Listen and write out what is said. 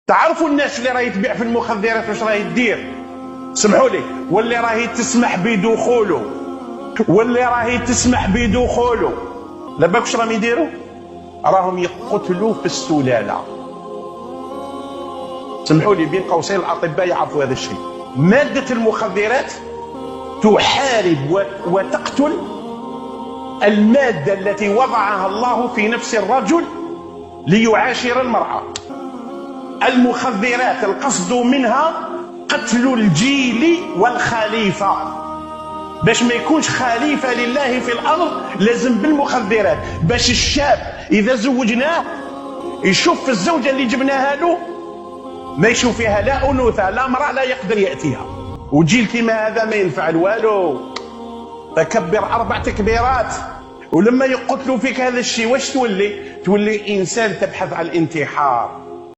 تعرفوا الناس اللي راهي تبيع في المخدرات واش راهي دير؟ سمحوا لي، واللي راهي تسمح بدخوله لاباك واش راهم يديروا؟ راهم يقتلوا في السلاله. سمحوا لي بين قوسين الاطباء يعرفوا هذا الشيء. ماده المخدرات تحارب وتقتل الماده التي وضعها الله في نفس الرجل ليعاشر المراه. المخدرات القصد منها قتل الجيل والخليفه. باش ما يكونش خليفه لله في الارض لازم بالمخدرات، باش الشاب اذا زوجناه يشوف في الزوجه اللي جبناها له ما يشوف فيها لا انوثه لا امراه لا يقدر ياتيها. وجيل كيما هذا ما ينفع والو. فكبر 4 تكبيرات. ولما يقتلوا فيك هذا الشيء واش تولي؟ تولي انسان تبحث عن الانتحار.